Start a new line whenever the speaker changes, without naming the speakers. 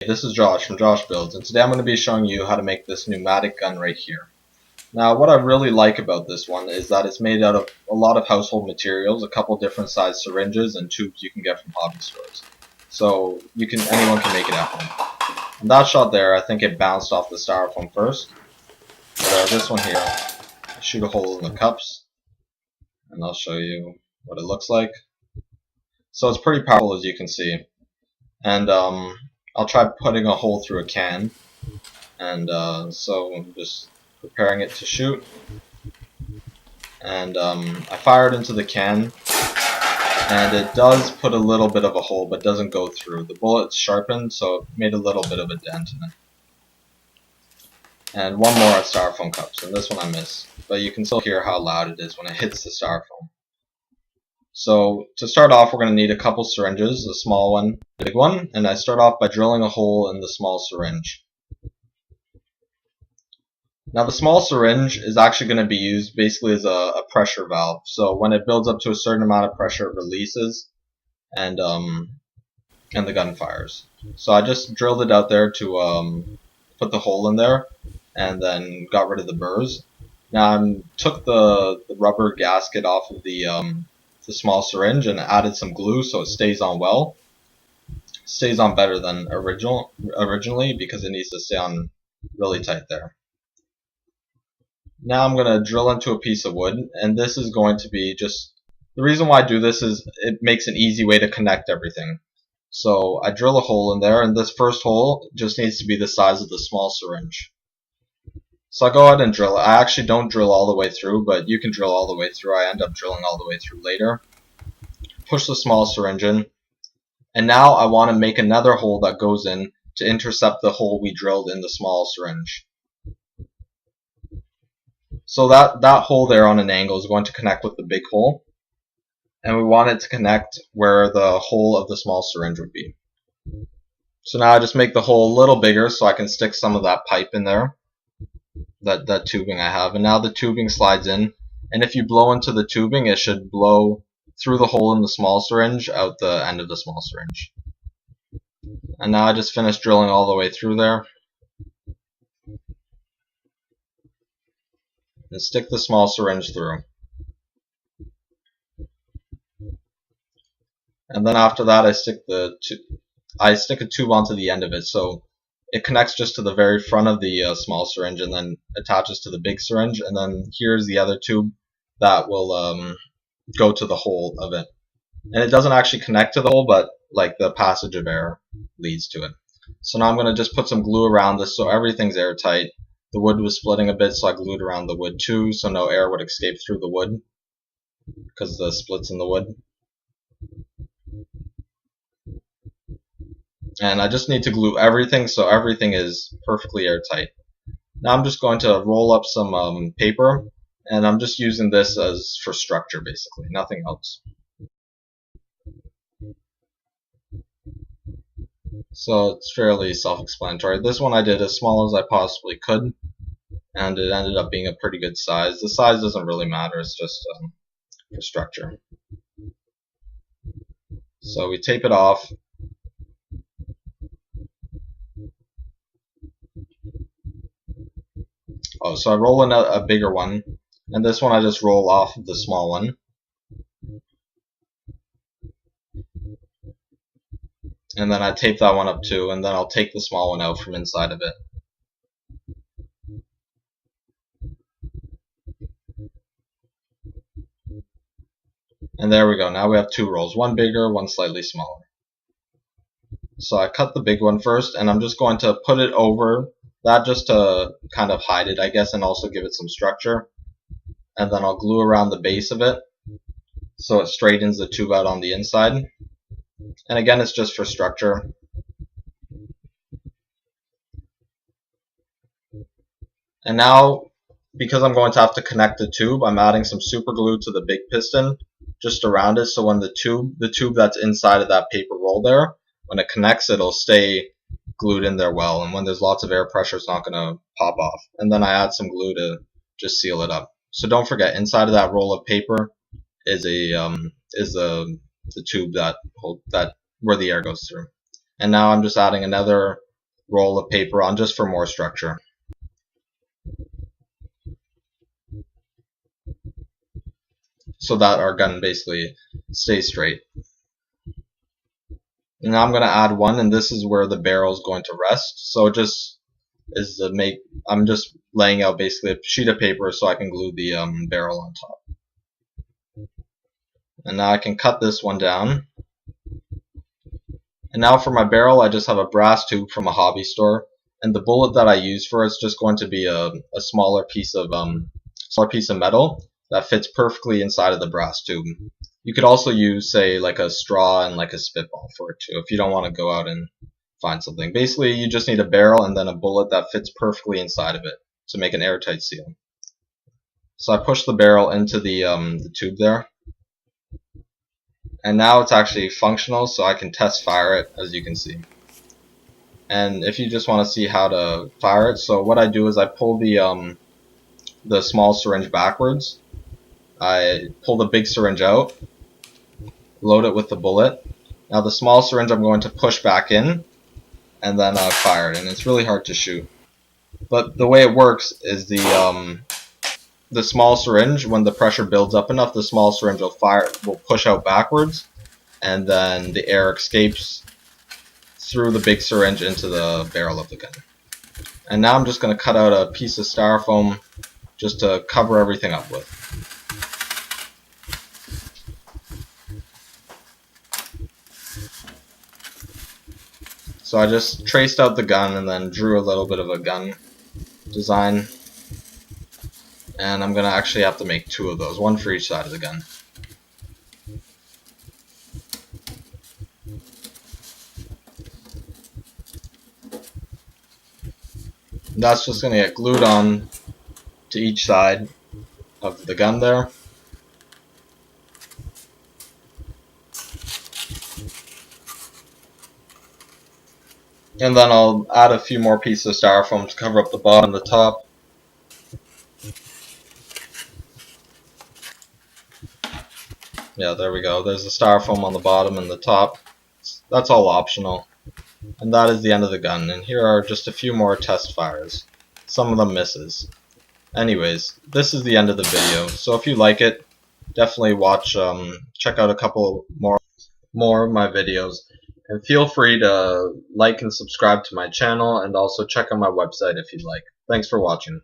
this is Josh from Josh Builds, and today I'm going to be showing you how to make this pneumatic gun right here. Now, what I really like about this one is that it's made out of a lot of household materials, a couple different size syringes and tubes you can get from hobby stores. So anyone can make it at home. And that shot there, I think it bounced off the styrofoam first. But this one here, I shoot a hole in the cups, and I'll show you what it looks like. So it's pretty powerful, as you can see. And I'll try putting a hole through a can, and so I'm just preparing it to shoot, and I fire it into the can, and it does put a little bit of a hole but doesn't go through. The bullet's sharpened, so it made a little bit of a dent in it. And one more at styrofoam cups, and this one I miss, but you can still hear how loud it is when it hits the styrofoam. So to start off, we're going to need a couple syringes, a small one, a big one, and I start off by drilling a hole in the small syringe. Now the small syringe is actually going to be used basically as a pressure valve. So when it builds up to a certain amount of pressure, it releases, and the gun fires. So I just drilled it out there to put the hole in there, and then got rid of the burrs. Now I took the rubber gasket off of the small syringe and added some glue so it stays on well. It stays on better than originally because it needs to stay on really tight there. Now I'm going to drill into a piece of wood, and this is going to be just, the reason why I do this is it makes an easy way to connect everything. So I drill a hole in there, and this first hole just needs to be the size of the small syringe. So I go ahead and drill it. I actually don't drill all the way through, but you can drill all the way through. I end up drilling all the way through later. Push the small syringe in, and now I want to make another hole that goes in to intercept the hole we drilled in the small syringe. So that hole there on an angle is going to connect with the big hole, and we want it to connect where the hole of the small syringe would be. So now I just make the hole a little bigger so I can stick some of that pipe in there, that tubing I have, and now the tubing slides in, and if you blow into the tubing, it should blow through the hole in the small syringe out the end of the small syringe. And now I just finished drilling all the way through there, and stick the small syringe through. And then after that I stick a tube onto the end of it, so it connects just to the very front of the small syringe and then attaches to the big syringe, and then here's the other tube that will go to the hole of it. And it doesn't actually connect to the hole, but like the passage of air leads to it. So now I'm going to just put some glue around this so everything's airtight. The wood was splitting a bit, so I glued around the wood too, so no air would escape through the wood because of the splits in the wood. And I just need to glue everything so everything is perfectly airtight. Now I'm just going to roll up some paper, and I'm just using this as for structure basically, nothing else. So it's fairly self-explanatory. This one I did as small as I possibly could, and it ended up being a pretty good size. The size doesn't really matter, it's just for structure. So we tape it off. Oh, so I roll in a bigger one, and this one I just roll off of the small one. And then I tape that one up too, and then I'll take the small one out from inside of it. And there we go, now we have two rolls, one bigger, one slightly smaller. So I cut the big one first, and I'm just going to put it over that just to kind of hide it, I guess, and also give it some structure. And then I'll glue around the base of it so it straightens the tube out on the inside. And again, it's just for structure. And now, because I'm going to have to connect the tube, I'm adding some super glue to the big piston just around it, so when the tube that's inside of that paper roll there, when it connects, it'll stay glued in there well, and when there's lots of air pressure, it's not going to pop off. And then I add some glue to just seal it up. So don't forget, inside of that roll of paper is the tube that where the air goes through. And now I'm just adding another roll of paper on just for more structure. So that our gun basically stays straight. And now I'm going to add one, and this is where the barrel is going to rest. So it just is to make, I'm just laying out basically a sheet of paper so I can glue the barrel on top. And now I can cut this one down. And now for my barrel, I just have a brass tube from a hobby store, and the bullet that I use for it is just going to be a smaller piece of metal that fits perfectly inside of the brass tube. You could also use, say, like a straw and like a spitball for it too, if you don't want to go out and find something. Basically, you just need a barrel and then a bullet that fits perfectly inside of it to make an airtight seal. So I push the barrel into the tube there. And now it's actually functional, so I can test fire it, as you can see. And if you just want to see how to fire it, so what I do is I pull the small syringe backwards. I pull the big syringe out, load it with the bullet. Now the small syringe I'm going to push back in, and then fire it. And it's really hard to shoot. But the way it works is the small syringe, when the pressure builds up enough, the small syringe will push out backwards, and then the air escapes through the big syringe into the barrel of the gun. And now I'm just going to cut out a piece of styrofoam just to cover everything up with. So I just traced out the gun and then drew a little bit of a gun design. And I'm going to actually have to make two of those, one for each side of the gun. And that's just going to get glued on to each side of the gun there. And then I'll add a few more pieces of styrofoam to cover up the bottom and the top. Yeah, there we go. There's the styrofoam on the bottom and the top. That's all optional. And that is the end of the gun. And here are just a few more test fires. Some of them misses. Anyways, this is the end of the video. So if you like it, definitely check out a couple more of my videos. And feel free to like and subscribe to my channel, and also check out my website if you'd like. Thanks for watching.